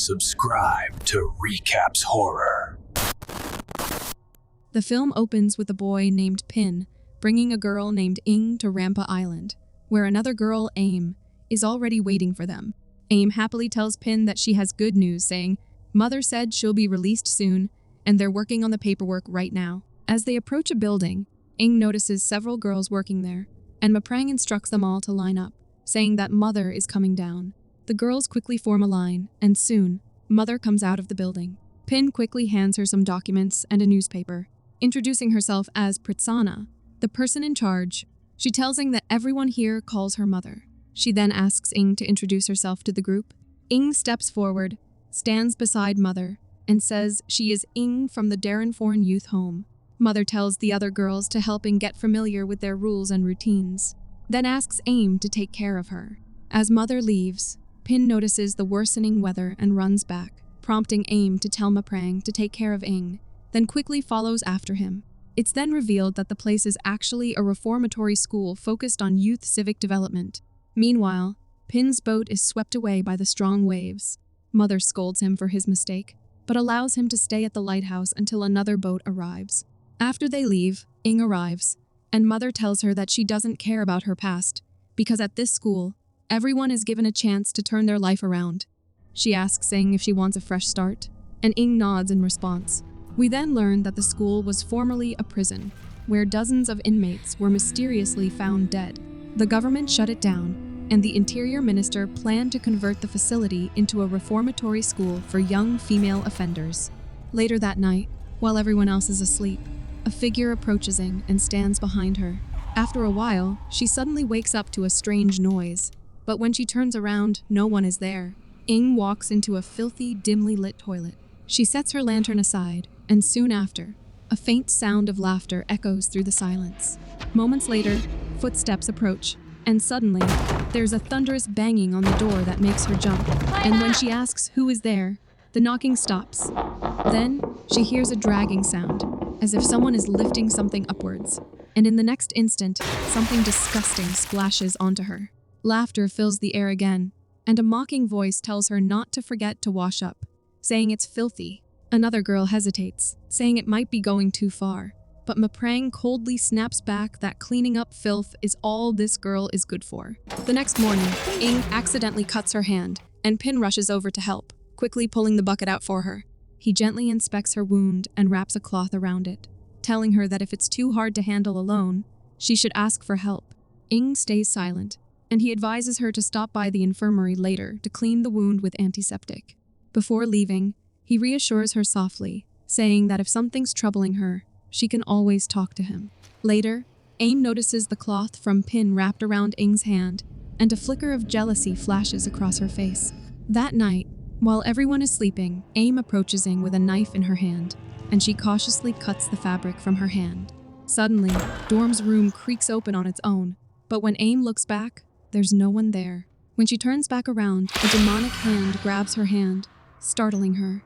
Subscribe to Recapss Horror. The film opens with a boy named Pin bringing a girl named Ing to Rampa Island, where another girl, Aim, is already waiting for them. Aim happily tells Pin that she has good news, saying, "Mother said she'll be released soon, and they're working on the paperwork right now." As they approach a building, Ing notices several girls working there, and Maprang instructs them all to line up, saying that Mother is coming down. The girls quickly form a line, and soon, Mother comes out of the building. Pin quickly hands her some documents and a newspaper. Introducing herself as Pritsana, the person in charge, she tells Ing that everyone here calls her Mother. She then asks Ing to introduce herself to the group. Ing steps forward, stands beside Mother, and says she is Ing from the Foreign Youth Home. Mother tells the other girls to help Ing get familiar with their rules and routines, then asks Aim to take care of her. As Mother leaves, Pin notices the worsening weather and runs back, prompting Aim to tell Maprang to take care of Ing, then quickly follows after him. It's then revealed that the place is actually a reformatory school focused on youth civic development. Meanwhile, Pin's boat is swept away by the strong waves. Mother scolds him for his mistake, but allows him to stay at the lighthouse until another boat arrives. After they leave, Ing arrives, and Mother tells her that she doesn't care about her past, because at this school, everyone is given a chance to turn their life around. She asks Ing if she wants a fresh start, and Ing nods in response. We then learn that the school was formerly a prison, where dozens of inmates were mysteriously found dead. The government shut it down, and the Interior Minister planned to convert the facility into a reformatory school for young female offenders. Later that night, while everyone else is asleep, a figure approaches Ing and stands behind her. After a while, she suddenly wakes up to a strange noise, but when she turns around, no one is there. Ing walks into a filthy, dimly lit toilet. She sets her lantern aside, and soon after, a faint sound of laughter echoes through the silence. Moments later, footsteps approach, and suddenly, there's a thunderous banging on the door that makes her jump. And when she asks who is there, the knocking stops. Then, she hears a dragging sound, as if someone is lifting something upwards. And in the next instant, something disgusting splashes onto her. Laughter fills the air again, and a mocking voice tells her not to forget to wash up, saying it's filthy. Another girl hesitates, saying it might be going too far, but Maprang coldly snaps back that cleaning up filth is all this girl is good for. The next morning, Ing accidentally cuts her hand, and Pin rushes over to help, quickly pulling the bucket out for her. He gently inspects her wound and wraps a cloth around it, telling her that if it's too hard to handle alone, she should ask for help. Ing stays silent, and he advises her to stop by the infirmary later to clean the wound with antiseptic. Before leaving, he reassures her softly, saying that if something's troubling her, she can always talk to him. Later, Aim notices the cloth from Pin wrapped around Ing's hand, and a flicker of jealousy flashes across her face. That night, while everyone is sleeping, Aim approaches Ing with a knife in her hand, and she cautiously cuts the fabric from her hand. Suddenly, Dorm's room creaks open on its own, but when Aim looks back, there's no one there. When she turns back around, a demonic hand grabs her hand, startling her.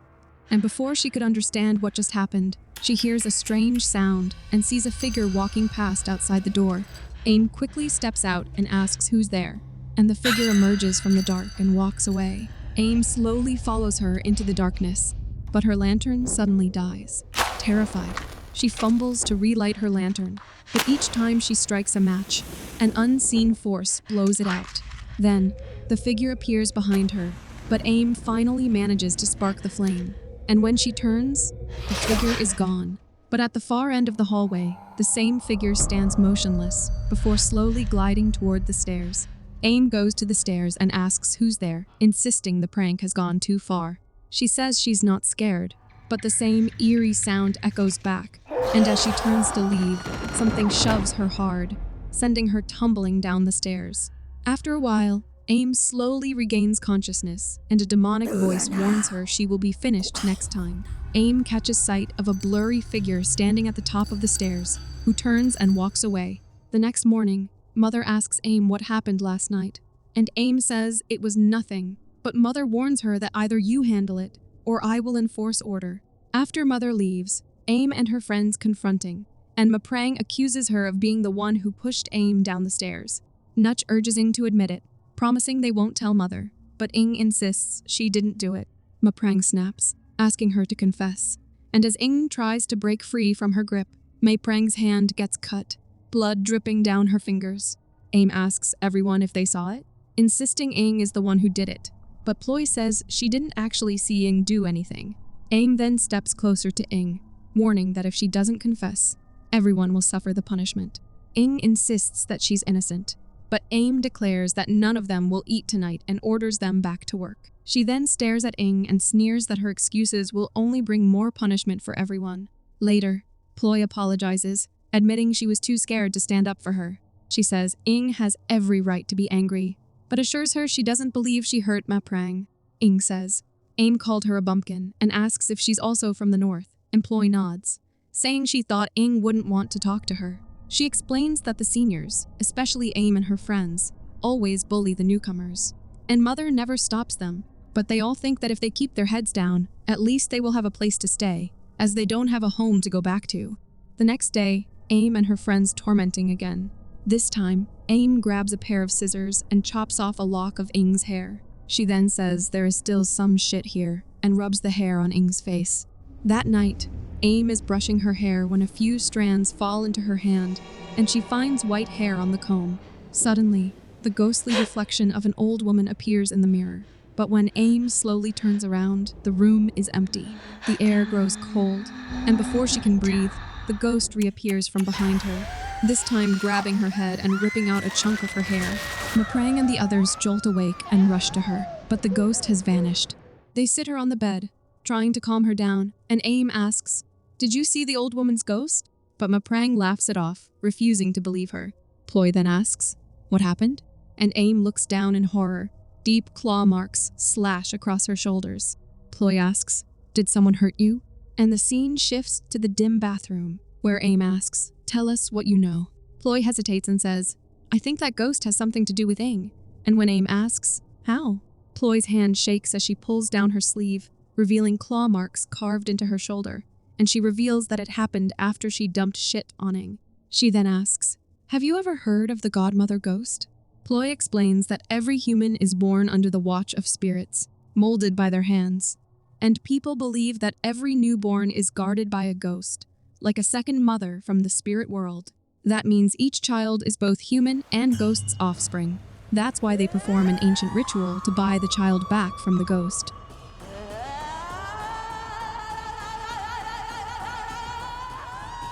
And before she could understand what just happened, she hears a strange sound and sees a figure walking past outside the door. Aim quickly steps out and asks who's there, and the figure emerges from the dark and walks away. Aim slowly follows her into the darkness, but her lantern suddenly dies. Terrified, she fumbles to relight her lantern, but each time she strikes a match, an unseen force blows it out. Then, the figure appears behind her, but Aim finally manages to spark the flame, and when she turns, the figure is gone. But at the far end of the hallway, the same figure stands motionless before slowly gliding toward the stairs. Aim goes to the stairs and asks who's there, insisting the prank has gone too far. She says she's not scared, but the same eerie sound echoes back, and as she turns to leave, something shoves her hard, sending her tumbling down the stairs. After a while, Aim slowly regains consciousness, and a demonic voice warns her she will be finished next time. Aim catches sight of a blurry figure standing at the top of the stairs, who turns and walks away. The next morning, Mother asks Aim what happened last night, and Aim says it was nothing, but Mother warns her that either you handle it, or I will enforce order. After Mother leaves, Aim and her friends confronting, and Maprang accuses her of being the one who pushed Aim down the stairs. Nutch urges Ing to admit it, promising they won't tell Mother, but Ing insists she didn't do it. Maprang snaps, asking her to confess. And as Ing tries to break free from her grip, Maprang's hand gets cut, blood dripping down her fingers. Aim asks everyone if they saw it, insisting Ing is the one who did it. But Ploy says she didn't actually see Ing do anything. Aim then steps closer to Ing, warning that if she doesn't confess, everyone will suffer the punishment. Ing insists that she's innocent, but Aim declares that none of them will eat tonight and orders them back to work. She then stares at Ing and sneers that her excuses will only bring more punishment for everyone. Later, Ploy apologizes, admitting she was too scared to stand up for her. She says Ing has every right to be angry, but assures her she doesn't believe she hurt Maprang. Ing says Aim called her a bumpkin and asks if she's also from the north, and Ploy nods, saying she thought Ing wouldn't want to talk to her. She explains that the seniors, especially Aim and her friends, always bully the newcomers, and Mother never stops them, but they all think that if they keep their heads down, at least they will have a place to stay, as they don't have a home to go back to. The next day, Aim and her friends tormenting again. This time, Aim grabs a pair of scissors and chops off a lock of Ing's hair. She then says there is still some shit here and rubs the hair on Ing's face. That night, Aim is brushing her hair when a few strands fall into her hand and she finds white hair on the comb. Suddenly, the ghostly reflection of an old woman appears in the mirror. But when Aim slowly turns around, the room is empty. The air grows cold, and before she can breathe, the ghost reappears from behind her, this time grabbing her head and ripping out a chunk of her hair. Maprang and the others jolt awake and rush to her, but the ghost has vanished. They sit her on the bed, trying to calm her down, and Aim asks, "Did you see the old woman's ghost?" But Maprang laughs it off, refusing to believe her. Ploy then asks, "What happened?" And Aim looks down in horror. Deep claw marks slash across her shoulders. Ploy asks, "Did someone hurt you?" And the scene shifts to the dim bathroom, where Aim asks, "Tell us what you know." Ploy hesitates and says, "I think that ghost has something to do with Ing." And when Aim asks, "How?" Ploy's hand shakes as she pulls down her sleeve, revealing claw marks carved into her shoulder, and she reveals that it happened after she dumped shit on Ing. She then asks, "Have you ever heard of the godmother ghost?" Ploy explains that every human is born under the watch of spirits, molded by their hands, and people believe that every newborn is guarded by a ghost, like a second mother from the spirit world. That means each child is both human and ghost's offspring. That's why they perform an ancient ritual to buy the child back from the ghost.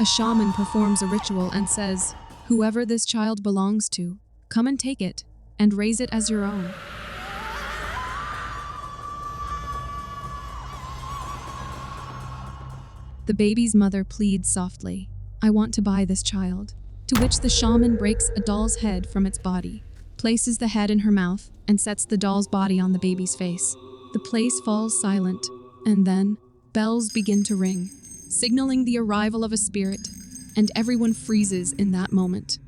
A shaman performs a ritual and says, "Whoever this child belongs to, come and take it, and raise it as your own." The baby's mother pleads softly, "I want to buy this child," to which the shaman breaks a doll's head from its body, places the head in her mouth, and sets the doll's body on the baby's face. The place falls silent, and then bells begin to ring, signaling the arrival of a spirit, and everyone freezes in that moment.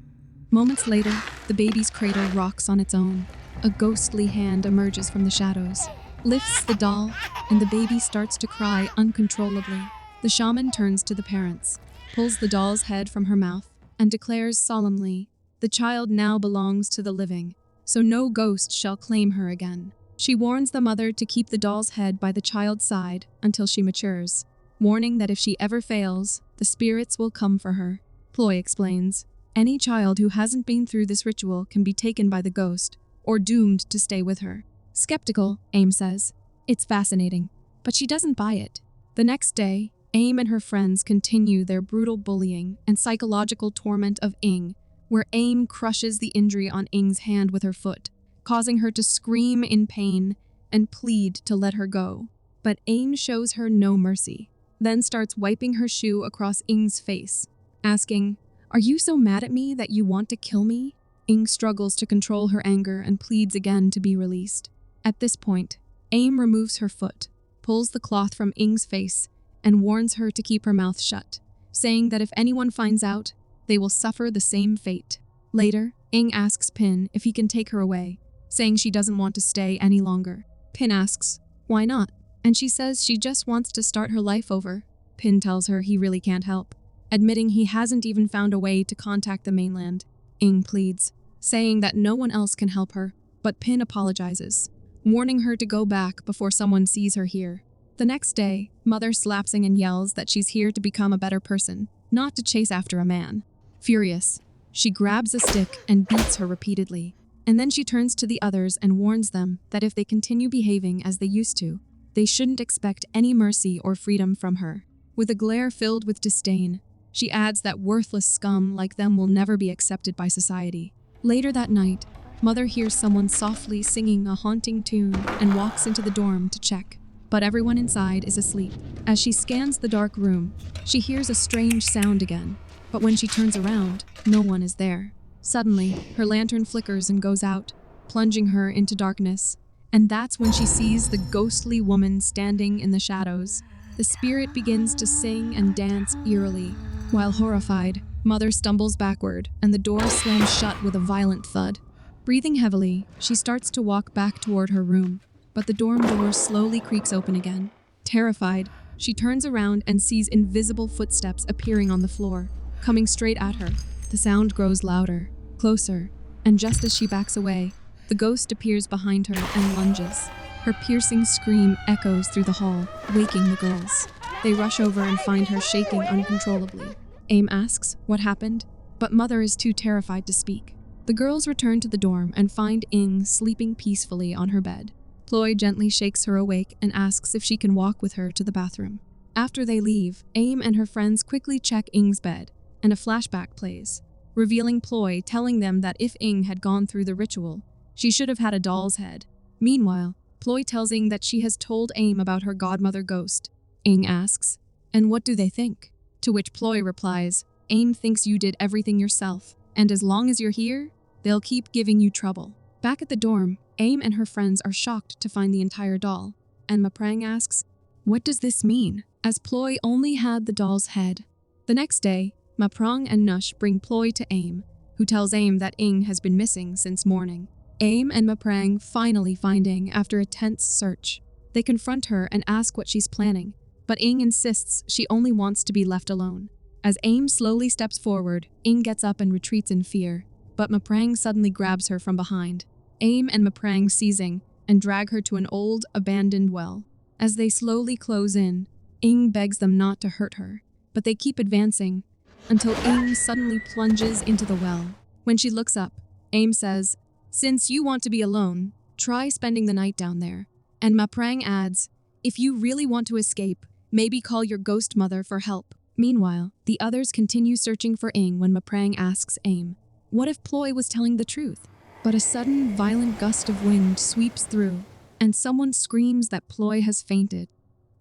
Moments later, the baby's cradle rocks on its own. A ghostly hand emerges from the shadows, lifts the doll, and the baby starts to cry uncontrollably. The shaman turns to the parents, pulls the doll's head from her mouth, and declares solemnly, "The child now belongs to the living, so no ghost shall claim her again." She warns the mother to keep the doll's head by the child's side until she matures, warning that if she ever fails, the spirits will come for her. Ploy explains, any child who hasn't been through this ritual can be taken by the ghost, or doomed to stay with her. Skeptical, Aim says, "It's fascinating," but she doesn't buy it. The next day, Aim and her friends continue their brutal bullying and psychological torment of Ing, where Aim crushes the injury on Ing's hand with her foot, causing her to scream in pain and plead to let her go. But Aim shows her no mercy, then starts wiping her shoe across Ing's face, asking, "Are you so mad at me that you want to kill me?" Ing struggles to control her anger and pleads again to be released. At this point, Aim removes her foot, pulls the cloth from Ing's face, and warns her to keep her mouth shut, saying that if anyone finds out, they will suffer the same fate. Later, Ing asks Pin if he can take her away, saying she doesn't want to stay any longer. Pin asks, "Why not?" And she says she just wants to start her life over. Pin tells her he really can't help, admitting he hasn't even found a way to contact the mainland. Ing pleads, saying that no one else can help her, but Pin apologizes, warning her to go back before someone sees her here. The next day, Mother slaps Ing and yells that she's here to become a better person, not to chase after a man. Furious, she grabs a stick and beats her repeatedly. And then she turns to the others and warns them that if they continue behaving as they used to, they shouldn't expect any mercy or freedom from her. With a glare filled with disdain, she adds that worthless scum like them will never be accepted by society. Later that night, Mother hears someone softly singing a haunting tune and walks into the dorm to check. But everyone inside is asleep. As she scans the dark room, she hears a strange sound again. But when she turns around, no one is there. Suddenly, her lantern flickers and goes out, plunging her into darkness. And that's when she sees the ghostly woman standing in the shadows. The spirit begins to sing and dance eerily. While horrified, Mother stumbles backward, and the door slams shut with a violent thud. Breathing heavily, she starts to walk back toward her room, but the dorm door slowly creaks open again. Terrified, she turns around and sees invisible footsteps appearing on the floor, coming straight at her. The sound grows louder, closer, and just as she backs away, the ghost appears behind her and lunges. Her piercing scream echoes through the hall, waking the girls. They rush over and find her shaking uncontrollably. Aim asks what happened, but Mother is too terrified to speak. The girls return to the dorm and find Ing sleeping peacefully on her bed. Ploy gently shakes her awake and asks if she can walk with her to the bathroom. After they leave, Aim and her friends quickly check Ing's bed, and a flashback plays, revealing Ploy telling them that if Ing had gone through the ritual, she should have had a doll's head. Meanwhile, Ploy tells Ing that she has told Aim about her godmother ghost. Ing asks, "And what do they think?" To which Ploy replies, "Aim thinks you did everything yourself, and as long as you're here, they'll keep giving you trouble." Back at the dorm, Aim and her friends are shocked to find the entire doll, and Maprang asks, "What does this mean?" as Ploy only had the doll's head. The next day, Maprang and Nush bring Ploy to Aim, who tells Aim that Ing has been missing since morning. Aim and Maprang finally find Ing after a tense search. They confront her and ask what she's planning, but Ing insists she only wants to be left alone. As Aim slowly steps forward, Ing gets up and retreats in fear, but Maprang suddenly grabs her from behind. Aim and Maprang seize Ing and drag her to an old, abandoned well. As they slowly close in, Ing begs them not to hurt her, but they keep advancing until Ing suddenly plunges into the well. When she looks up, Aim says, "Since you want to be alone, try spending the night down there." And Maprang adds, "If you really want to escape, maybe call your ghost mother for help." Meanwhile, the others continue searching for Ing when Maprang asks Aim, what if Ploy was telling the truth? But a sudden, violent gust of wind sweeps through, and someone screams that Ploy has fainted.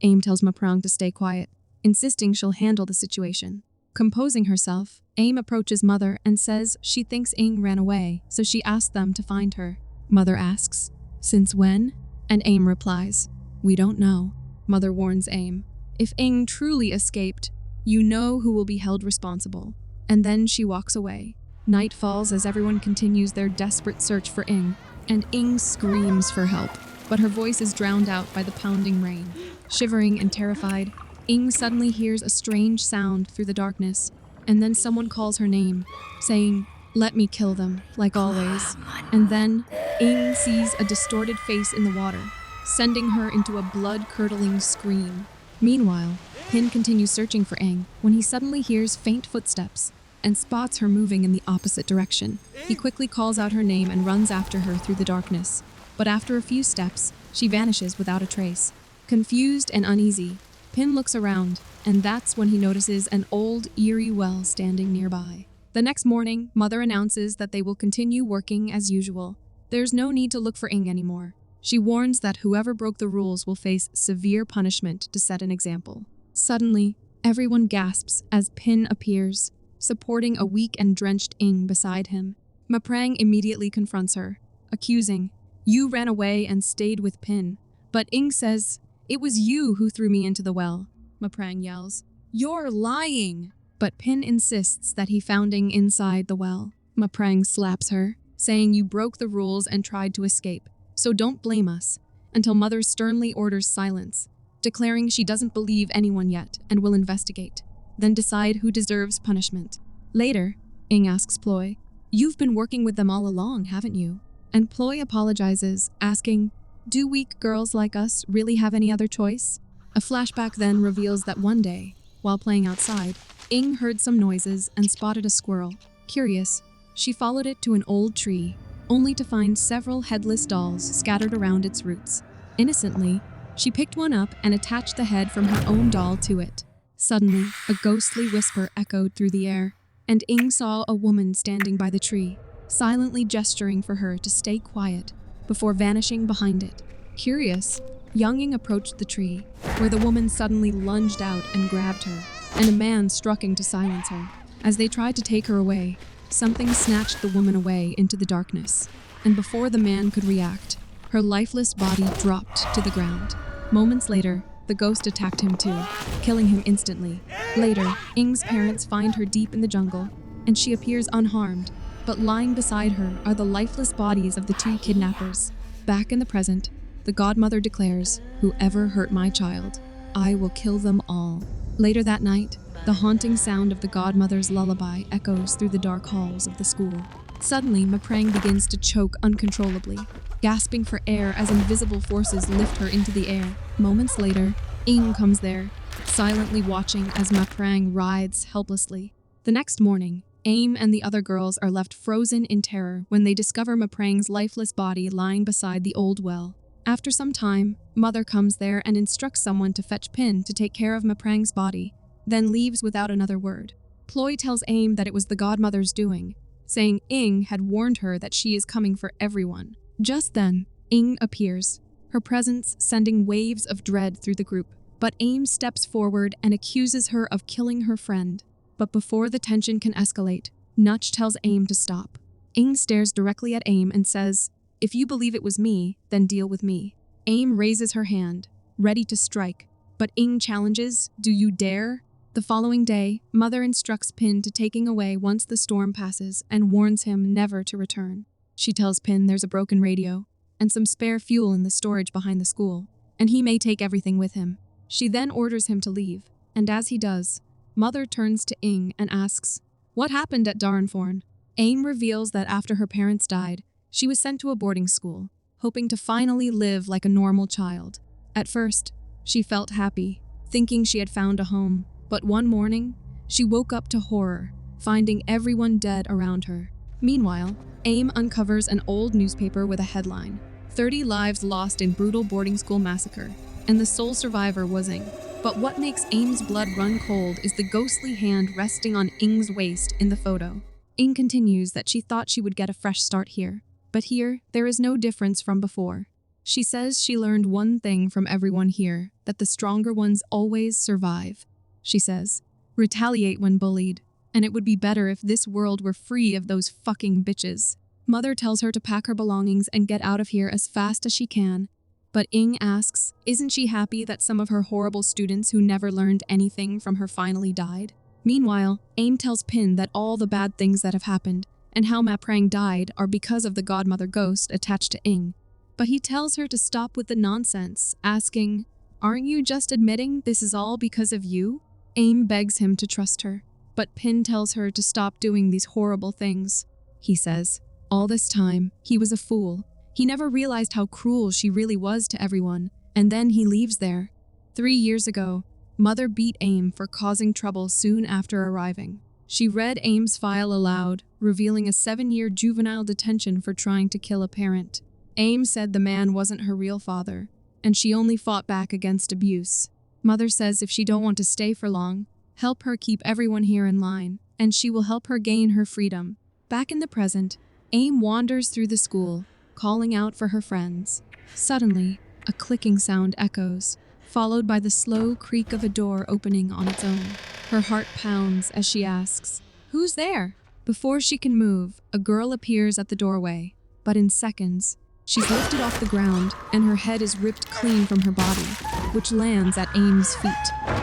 Aim tells Maprang to stay quiet, insisting she'll handle the situation. Composing herself, Aim approaches Mother and says she thinks Ing ran away, so she asks them to find her. Mother asks, "Since when?" And Aim replies, "We don't know." Mother warns Aim, "If Ing truly escaped, you know who will be held responsible." And then she walks away. Night falls as everyone continues their desperate search for Ing, and Ing screams for help, but her voice is drowned out by the pounding rain. Shivering and terrified, Ing suddenly hears a strange sound through the darkness, and then someone calls her name, saying, "Let me kill them, like always." And then, Ing sees a distorted face in the water, sending her into a blood-curdling scream. Meanwhile, Pin continues searching for Ing when he suddenly hears faint footsteps and spots her moving in the opposite direction. He quickly calls out her name and runs after her through the darkness, but after a few steps, she vanishes without a trace. Confused and uneasy, Pin looks around, and that's when he notices an old, eerie well standing nearby. The next morning, Mother announces that they will continue working as usual. There's no need to look for Ing anymore. She warns that whoever broke the rules will face severe punishment to set an example. Suddenly, everyone gasps as Pin appears, supporting a weak and drenched Ing beside him. Maprang immediately confronts her, accusing, "You ran away and stayed with Pin." But Ing says, "It was you who threw me into the well." Maprang yells, "You're lying!" But Pin insists that he found Ing inside the well. Maprang slaps her, saying you broke the rules and tried to escape, so don't blame us, until Mother sternly orders silence, declaring she doesn't believe anyone yet and will investigate, then decide who deserves punishment. Later, Ing asks Ploy, "You've been working with them all along, haven't you?" And Ploy apologizes, asking, Do weak girls like us really have any other choice? A flashback then reveals that one day, while playing outside, Ing heard some noises and spotted a squirrel. Curious, she followed it to an old tree, only to find several headless dolls scattered around its roots. Innocently, she picked one up and attached the head from her own doll to it. Suddenly, a ghostly whisper echoed through the air, and Ing saw a woman standing by the tree, silently gesturing for her to stay quiet before vanishing behind it. Curious, young Ing approached the tree, where the woman suddenly lunged out and grabbed her, and a man struck Ing to silence her. As they tried to take her away, something snatched the woman away into the darkness, and before the man could react, her lifeless body dropped to the ground. Moments later, the ghost attacked him too, killing him instantly. Later, Ing's parents find her deep in the jungle, and she appears unharmed, but lying beside her are the lifeless bodies of the two kidnappers. Back in the present, the godmother declares, "Whoever hurt my child, I will kill them all." Later that night, the haunting sound of the godmother's lullaby echoes through the dark halls of the school. Suddenly, Maprang begins to choke uncontrollably, gasping for air as invisible forces lift her into the air. Moments later, Ing comes there, silently watching as Maprang writhes helplessly. The next morning, Aim and the other girls are left frozen in terror when they discover Maprang's lifeless body lying beside the old well. After some time, Mother comes there and instructs someone to fetch Pin to take care of Maprang's body, then leaves without another word. Ploy tells Aim that it was the godmother's doing, saying Ing had warned her that she is coming for everyone. Just then, Ing appears, her presence sending waves of dread through the group. But Aim steps forward and accuses her of killing her friend. But before the tension can escalate, Nutch tells Aim to stop. Ing stares directly at Aim and says, "If you believe it was me, then deal with me." Aim raises her hand, ready to strike, but Ing challenges, "Do you dare?" The following day, Mother instructs Pin to taking away once the storm passes and warns him never to return. She tells Pin there's a broken radio and some spare fuel in the storage behind the school, and he may take everything with him. She then orders him to leave, and as he does, Mother turns to Ing and asks, "What happened at Darnforn?" Aim reveals that after her parents died, she was sent to a boarding school, hoping to finally live like a normal child. At first, she felt happy, thinking she had found a home, but one morning, she woke up to horror, finding everyone dead around her. Meanwhile, Aim uncovers an old newspaper with a headline, 30 lives lost in brutal boarding school massacre, and the sole survivor was Ing. But what makes Aim's blood run cold is the ghostly hand resting on Ing's waist in the photo. Ing continues that she thought she would get a fresh start here, but here, there is no difference from before. She says she learned one thing from everyone here, that the stronger ones always survive. She says, "Retaliate when bullied, and it would be better if this world were free of those fucking bitches." Mother tells her to pack her belongings and get out of here as fast as she can, but Ing asks, isn't she happy that some of her horrible students who never learned anything from her finally died? Meanwhile, Aim tells Pin that all the bad things that have happened and how Maprang died are because of the godmother ghost attached to Ing. But he tells her to stop with the nonsense, asking, "Aren't you just admitting this is all because of you?" Aim begs him to trust her, but Pin tells her to stop doing these horrible things. He says, all this time, he was a fool. He never realized how cruel she really was to everyone, and then he leaves there. 3 years ago, Mother beat Aim for causing trouble soon after arriving. She read Aim's file aloud, revealing a 7-year juvenile detention for trying to kill a parent. Aim said the man wasn't her real father, and she only fought back against abuse. Mother says if she don't want to stay for long, help her keep everyone here in line, and she will help her gain her freedom. Back in the present, Aim wanders through the school, calling out for her friends. Suddenly, a clicking sound echoes, followed by the slow creak of a door opening on its own. Her heart pounds as she asks, "Who's there?" Before she can move, a girl appears at the doorway, but in seconds, she's lifted off the ground and her head is ripped clean from her body, which lands at Aim's feet.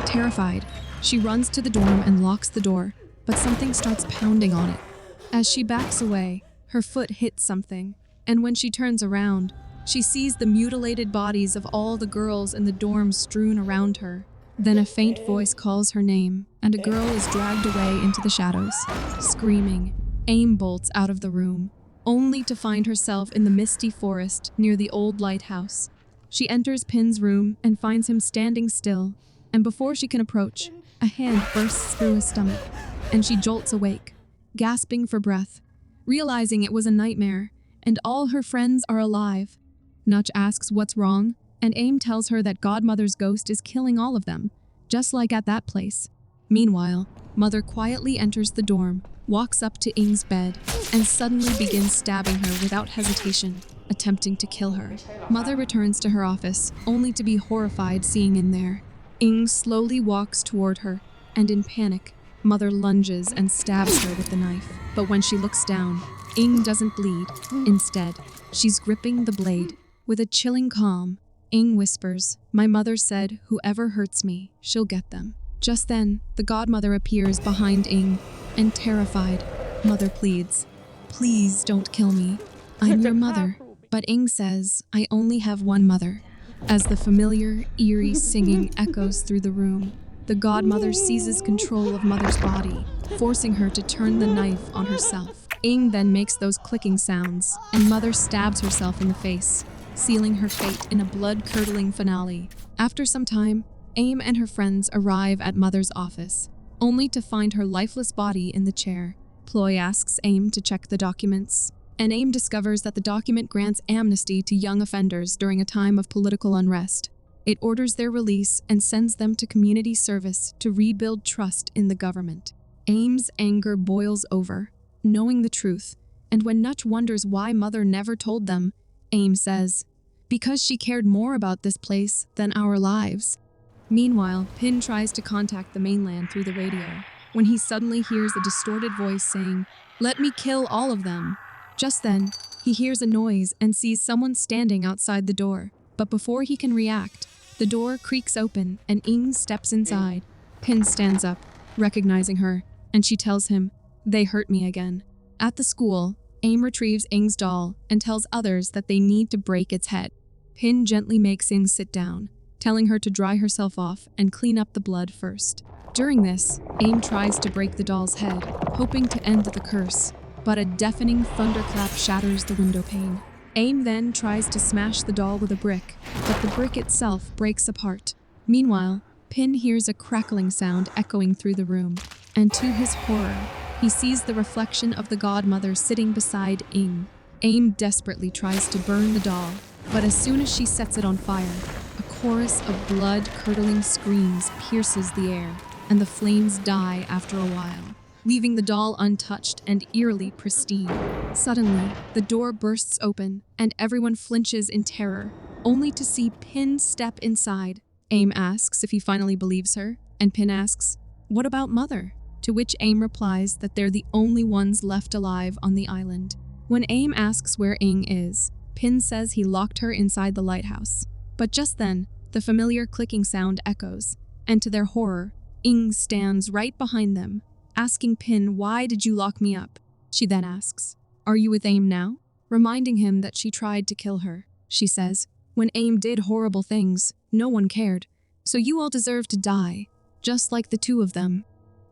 Terrified, she runs to the dorm and locks the door, but something starts pounding on it. As she backs away, her foot hits something, and when she turns around, she sees the mutilated bodies of all the girls in the dorm strewn around her. Then a faint voice calls her name, and a girl is dragged away into the shadows. Screaming, Aim bolts out of the room, only to find herself in the misty forest near the old lighthouse. She enters Pin's room and finds him standing still, and before she can approach, a hand bursts through his stomach, and she jolts awake, gasping for breath, realizing it was a nightmare, and all her friends are alive. Nutch asks what's wrong, and Aim tells her that Godmother's ghost is killing all of them, just like at that place. Meanwhile, Mother quietly enters the dorm, walks up to Ing's bed, and suddenly begins stabbing her without hesitation, attempting to kill her. Mother returns to her office, only to be horrified seeing in there. Ing slowly walks toward her, and in panic, Mother lunges and stabs her with the knife. But when she looks down, Ing doesn't bleed. Instead, she's gripping the blade. With a chilling calm, Ing whispers, "My mother said whoever hurts me, she'll get them." Just then, the godmother appears behind Ing, and terrified, Mother pleads, "Please don't kill me. I'm your mother." But Ing says, "I only have one mother." As the familiar, eerie singing echoes through the room, the godmother seizes control of Mother's body, forcing her to turn the knife on herself. Ing then makes those clicking sounds, and Mother stabs herself in the face, sealing her fate in a blood-curdling finale. After some time, Aim and her friends arrive at Mother's office, only to find her lifeless body in the chair. Ploy asks Aim to check the documents, and Aim discovers that the document grants amnesty to young offenders during a time of political unrest. It orders their release and sends them to community service to rebuild trust in the government. Aim's anger boils over, knowing the truth, and when Nutch wonders why Mother never told them, Aim says, "Because she cared more about this place than our lives." Meanwhile, Pin tries to contact the mainland through the radio, when he suddenly hears a distorted voice saying, "Let me kill all of them." Just then, he hears a noise and sees someone standing outside the door. But before he can react, the door creaks open and Ing steps inside. Pin stands up, recognizing her, and she tells him, "They hurt me again." At the school, Aim retrieves Ing's doll and tells others that they need to break its head. Pin gently makes Ing sit down, telling her to dry herself off and clean up the blood first. During this, Aim tries to break the doll's head, hoping to end the curse, but a deafening thunderclap shatters the window pane. Aim then tries to smash the doll with a brick, but the brick itself breaks apart. Meanwhile, Pin hears a crackling sound echoing through the room, and to his horror, he sees the reflection of the godmother sitting beside Ing. Aim desperately tries to burn the doll, but as soon as she sets it on fire, a chorus of blood-curdling screams pierces the air, and the flames die after a while, leaving the doll untouched and eerily pristine. Suddenly, the door bursts open, and everyone flinches in terror, only to see Pin step inside. Aim asks if he finally believes her, and Pin asks, "What about Mother?" To which Aim replies that they're the only ones left alive on the island. When Aim asks where Ing is, Pin says he locked her inside the lighthouse. But just then, the familiar clicking sound echoes, and to their horror, Ing stands right behind them, asking Pin, "Why did you lock me up?" She then asks, "Are you with Aim now?" Reminding him that she tried to kill her. She says, "When Aim did horrible things, no one cared. So you all deserve to die, just like the two of them."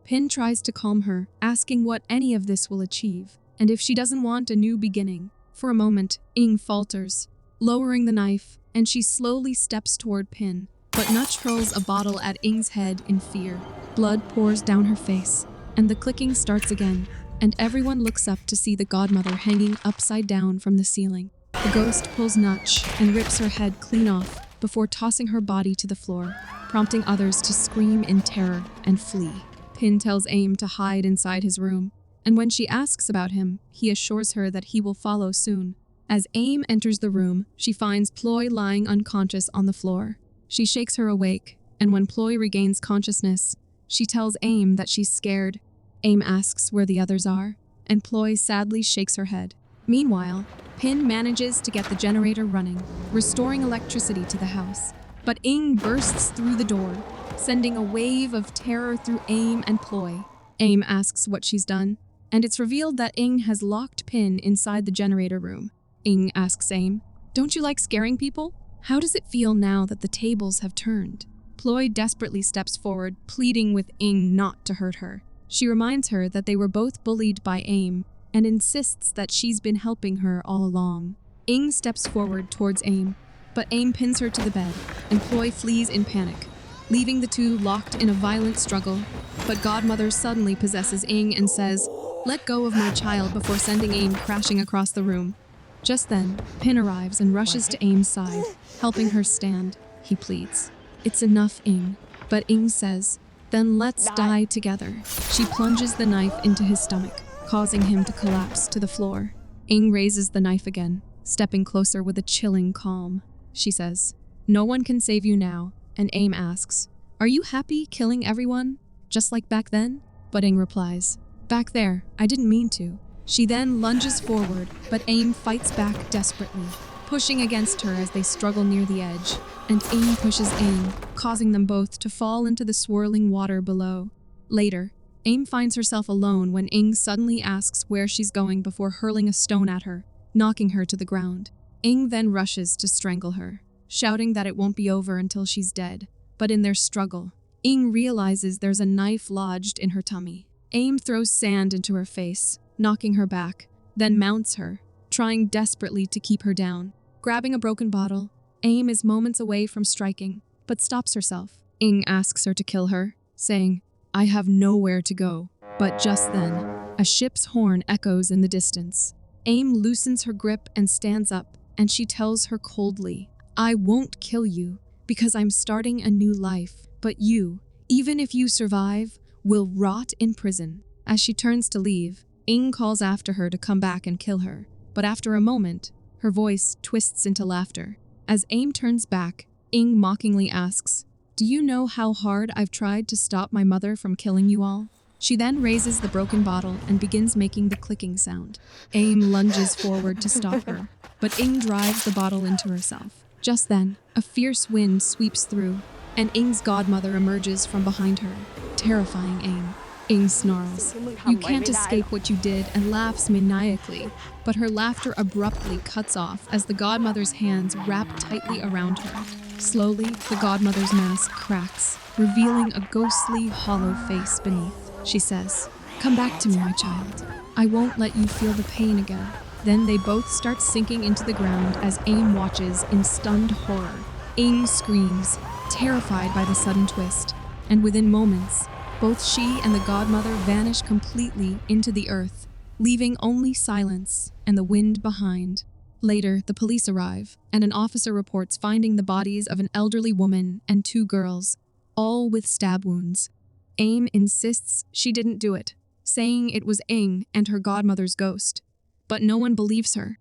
Pin tries to calm her, asking what any of this will achieve, and if she doesn't want a new beginning. For a moment, Ing falters, lowering the knife, and she slowly steps toward Pin. But Nutch hurls a bottle at Ing's head in fear. Blood pours down her face, and the clicking starts again, and everyone looks up to see the godmother hanging upside down from the ceiling. The ghost pulls Nutch and rips her head clean off before tossing her body to the floor, prompting others to scream in terror and flee. Pin tells Aim to hide inside his room, and when she asks about him, he assures her that he will follow soon. As Aim enters the room, she finds Ploy lying unconscious on the floor. She shakes her awake, and when Ploy regains consciousness, she tells Aim that she's scared. Aim asks where the others are, and Ploy sadly shakes her head. Meanwhile, Pin manages to get the generator running, restoring electricity to the house. But Ing bursts through the door, sending a wave of terror through Aim and Ploy. Aim asks what she's done, and it's revealed that Ing has locked Pin inside the generator room. Ing asks Aim, "Don't you like scaring people? How does it feel now that the tables have turned?" Ploy desperately steps forward, pleading with Ing not to hurt her. She reminds her that they were both bullied by Aim, and insists that she's been helping her all along. Ing steps forward towards Aim, but Aim pins her to the bed, and Ploy flees in panic, leaving the two locked in a violent struggle. But Godmother suddenly possesses Ing and says, "Let go of my child," before sending Aim crashing across the room. Just then, Pin arrives and rushes to Aim's side, helping her stand. He pleads, "It's enough, Ing." But Ing says, "Then let's die together." She plunges the knife into his stomach, causing him to collapse to the floor. Ing raises the knife again, stepping closer with a chilling calm. She says, "No one can save you now," and Aim asks, "Are you happy killing everyone, just like back then?" But Ing replies, "Back there, I didn't mean to." She then lunges forward, but Aim fights back desperately, pushing against her as they struggle near the edge, and Aim pushes Ing, causing them both to fall into the swirling water below. Later, Aim finds herself alone when Ing suddenly asks where she's going before hurling a stone at her, knocking her to the ground. Ing then rushes to strangle her, shouting that it won't be over until she's dead. But in their struggle, Ing realizes there's a knife lodged in her tummy. Aim throws sand into her face, knocking her back, then mounts her, trying desperately to keep her down. Grabbing a broken bottle, Aim is moments away from striking, but stops herself. Ing asks her to kill her, saying, "I have nowhere to go." But just then, a ship's horn echoes in the distance. Aim loosens her grip and stands up, and she tells her coldly, "I won't kill you, because I'm starting a new life. But you, even if you survive, will rot in prison." As she turns to leave, Ing calls after her to come back and kill her. But after a moment, her voice twists into laughter. As Aim turns back, Ing mockingly asks, "Do you know how hard I've tried to stop my mother from killing you all?" She then raises the broken bottle and begins making the clicking sound. Aim lunges forward to stop her, but Ing drives the bottle into herself. Just then, a fierce wind sweeps through, and Ing's godmother emerges from behind her, terrifying Aim. Ing snarls, "You can't escape what you did," and laughs maniacally, but her laughter abruptly cuts off as the godmother's hands wrap tightly around her. Slowly, the godmother's mask cracks, revealing a ghostly, hollow face beneath. She says, "Come back to me, my child. I won't let you feel the pain again." Then they both start sinking into the ground as Aim watches in stunned horror. Ing screams, terrified by the sudden twist, and within moments, both she and the godmother vanish completely into the earth, leaving only silence and the wind behind. Later, the police arrive, and an officer reports finding the bodies of an elderly woman and 2 girls, all with stab wounds. Aim insists she didn't do it, saying it was Ing and her godmother's ghost. But no one believes her.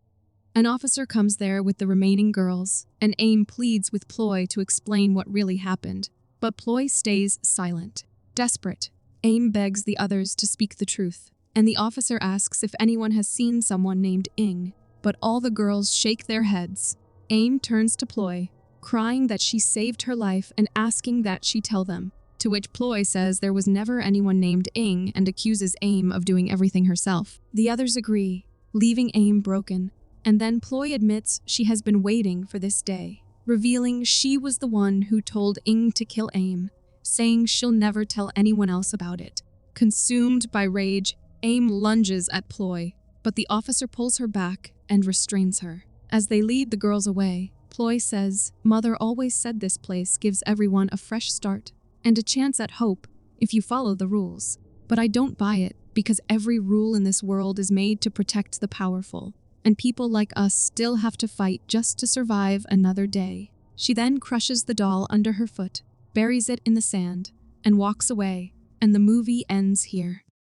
An officer comes there with the remaining girls, and Aim pleads with Ploy to explain what really happened. But Ploy stays silent. Desperate, Aim begs the others to speak the truth, and the officer asks if anyone has seen someone named Ing, but all the girls shake their heads. Aim turns to Ploy, crying that she saved her life and asking that she tell them, to which Ploy says there was never anyone named Ing and accuses Aim of doing everything herself. The others agree, leaving Aim broken, and then Ploy admits she has been waiting for this day, revealing she was the one who told Ing to kill Aim, saying she'll never tell anyone else about it. Consumed by rage, Aim lunges at Ploy, but the officer pulls her back and restrains her. As they lead the girls away, Ploy says, "Mother always said this place gives everyone a fresh start and a chance at hope if you follow the rules. But I don't buy it, because every rule in this world is made to protect the powerful, and people like us still have to fight just to survive another day." She then crushes the doll under her foot, buries it in the sand, and walks away, and the movie ends here.